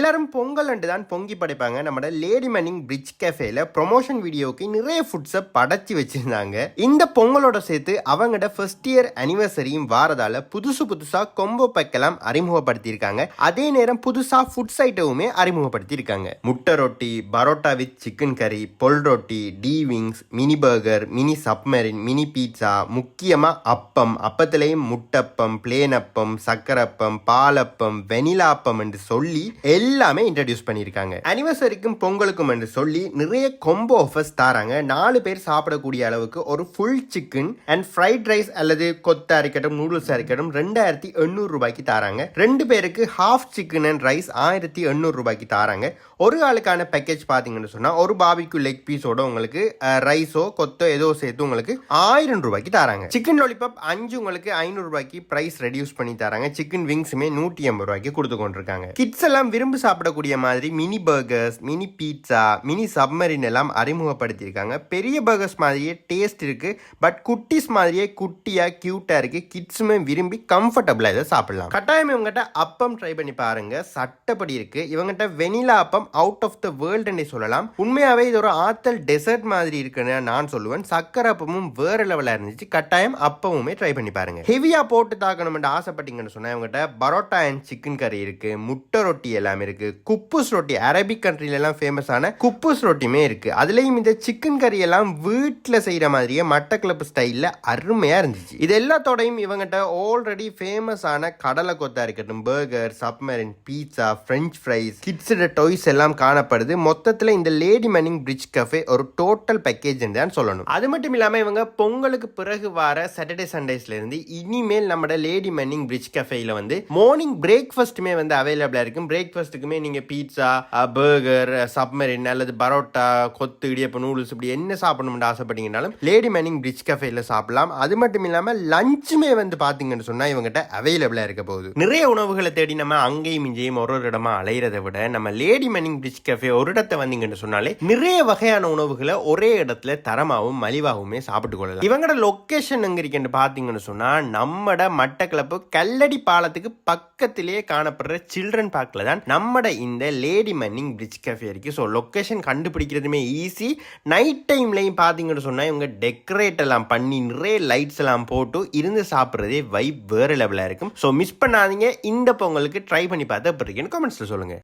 எல்லாரும் பொங்கல் அண்டு தான் பொங்கி படைப்பாங்க. நம்ம லேடி மன்னிங் பிரிட்ஜ் கேஃபேல ப்ரொமோஷன் வீடியோக்கு நிறைய ஃபுட்ஸை படைச்சு வச்சிருந்தாங்க. இந்த பொங்கலோட சேர்த்து அவங்களோட ஃபர்ஸ்ட் இயர் அனிவர்சரியும் வாரதால புதுசா கொம்போ பேக்கெல்லாம் அறிமுகப்படுத்தியிருக்காங்க. அதே நேரம் புதுசா ஃபுட்ஸ் ஐட்டமுமே அறிமுகப்படுத்தியிருக்காங்க. முட்டை ரொட்டி, பரோட்டா வித் சிக்கன் கறி, பொல் ரொட்டி, டி wings, mini burger, mini submarine, mini pizza, முக்கியமா அப்பம், அப்பத்திலேயும் முட்டப்பம், பிளேன் அப்பம், சக்கரப்பம், பாலப்பம், வெனிலா அப்பம் என்று சொல்லி எல்லாமே இன்ட்ரடியூஸ் பண்ணியிருக்காங்க. அனிவர்சரிக்கும் பொங்கலுக்கும் என்று சொல்லி நிறைய கொம்போ ஆஃபர்ஸ் தாராங்க. 4 பேர் சாப்பிடக்கூடிய அளவுக்கு ஒரு full chicken and freight rice அல்லது கொத்தா இருக்கட்டும், நூடுல்ஸ் இருக்கட்டும் 2800 ரூபாய்க்கு தாராங்க. 2 பேருக்கு ஹாஃப் சிக்கன் அண்ட் ரைஸ் 1800 ரூபாய்க்கு தாராங்க. ஒரு ஆளுக்கான பேக்கேஜ் பாத்தீங்கன்னு சொன்னா ஒரு பாபிக்யூ லெக் பீஸோட உங்களுக்கு ரைஸோ கொத்தோ ஏதோ சேர்த்து உங்களுக்கு 1000 ரூபாய்க்கு தாராங்க. சிக்கன் லாலிபாப் 5 உங்களுக்கு 500 ரூபாய்க்கு பிரைஸ் ரெடியூஸ் பண்ணி தராங்க. சிக்கன் விங்ஸுமே 180 ரூபாய்க்கு கொடுத்து கொண்டிருக்காங்க. கிட்ஸ் எல்லாம் விரும்பி சாப்பிடக்கூடிய மாதிரி mini burgers, mini pizza, mini submarine எல்லாம் அறிமுகப்படுத்தியிருக்காங்க. பெரிய பர்கர்ஸ் மாதிரியே டேஸ்ட் இருக்கு, பட் குட்டிஸ் மாதிரியே குட்டியா கியூட்டா இருக்கு. கிட்ஸுமே விரும்பி கம்ஃபர்டபுளா இதை சாப்பிடலாம். கட்டாயம் இவங்ககிட்ட அப்பம் ட்ரை பண்ணி பாருங்க, சட்டப்படி இருக்கு. இவங்ககிட்ட வெனிலா அப்பம் அவுட் ஆஃப் த வேர்ல்டு சொல்லலாம். உண்மையாவே இது ஒரு ஆத்தல் டெசர்ட் மாதிரி இருக்குன்னு நான் சொல்லுவேன். சக்கரை அப்பமும் வேற லெவலா இருந்துச்சு. கட்டாயம் அப்பமுமே ட்ரை பண்ணி பாருங்க. ஹெவியா போட்டு தாக்கணும்னு ஆசைப்பட்டீங்கன்னு சொன்னா இவங்ககிட்ட பரோட்டா அண்ட் சிக்கன் கறி இருக்கு, முட்டை ரொட்டி எல்லாமே இருக்கு, குப்புஸ் ரொட்டி அரபிக் கண்ட்ரில எல்லாம் ஃபேமஸான குப்புஸ் ரொட்டியுமே இருக்கு. அதுலயும் இந்த சிக்கன் கறி எல்லாம் வீட்டுல செய்யற மாதிரியே மட்டக்களப்பு ஸ்டைல்ல அருமையா இருந்துச்சு. இது எல்லாத்தோடையும் இவங்ககிட்ட ஆல்ரெடி ஃபேமஸான கடலை கொத்தா இருக்கட்டும், burger, submarine, pizza, French fries, கிட்ஸோட டாய்ஸ் எல்லாம் காணப்படுது. மொத்தத்துல இந்த லேடி மன்னிங் பிரிட்ஜ் கஃபே ஒரு டோட்டல் பேக்கேஜ் தான் சொல்லணும். அது மட்டும் இல்லாம இவங்க பொங்கலுக்கு பிறகு வர சாட்டர்டே சண்டேஸ்ல இருந்து இனிமேல் நம்ம லேடி மன்னிங் பிரிட்ஜ் கஃபேல வந்து மார்னிங் பிரேக்ஃபாஸ்ட்டுமே வந்து அவைலபிளா இருக்கும். பிரேக்ஃபாஸ்ட்டுக்குமே நீங்க பீட்சா, பர்கர், சப்மரின் அல்லது பரோட்டா, கொத்து, இடியப்பம், நூடுல்ஸ் இப்படி என்ன சாப்பிடணும்னு ஆசைப்பட்டீங்கன்னாலும் லேடி மன்னிங் பிரிட்ஜ் கஃபேல சாப்பிடலாம். அது மட்டும் இல்லாம லஞ்சுமே வந்து பாத்தீங்கன்னு சொன்னா இவங்ககிட்ட அவைலபிளா இருக்க போகுது. நிறைய உணவுகளை தேடி நம்ம அங்கேயும் இங்கேயும் ஒரு இடமா அலையிறதை விட நம்ம லேடி மன்னிங் பிரிட்ஜ் கஃபே ஒரு இடத்தை வந்தீங்கன்னு சொன்னாலே நிறைய வகையான உணவுகளை ஒரே இடத்துல தரமாகவும் மலிவாகவுமே சாப்பிட்டு கொள்ளலாம். இவங்களோட லொக்கேஷன் எங்க இருக்குன்னு பாத்தீங்கன்னு சொன்னா நம்மட மட்டக்களப்பு கல்லடி பாலத்துக்கு பக்கத்திலேயே காணப்படுற சில்ட்ரன் பார்க்ல தான் நம்மட இந்த லேடி மன்னிங் பிரிட்ஜ் கஃபே இருக்கு. ஸோ லொக்கேஷன் கண்டுபிடிக்கிறதுமே ஈஸி. நைட் டைம்லையும் பாத்தீங்கன்னு சொன்னா இவங்க டெக்கரேட் எல்லாம் பண்ணி நிறைய லைட்ஸ் எல்லாம் போட்டு இருந்து சாப்பிட்றதே வைப் வேற லெவலா இருக்கும். ஸோ மிஸ் பண்ணாதீங்க. இந்த பொங்கலுக்கு ட்ரை பண்ணி பார்த்து எப்படி இருக்குன்னு கமெண்ட்ஸ்ல சொல்லுங்க.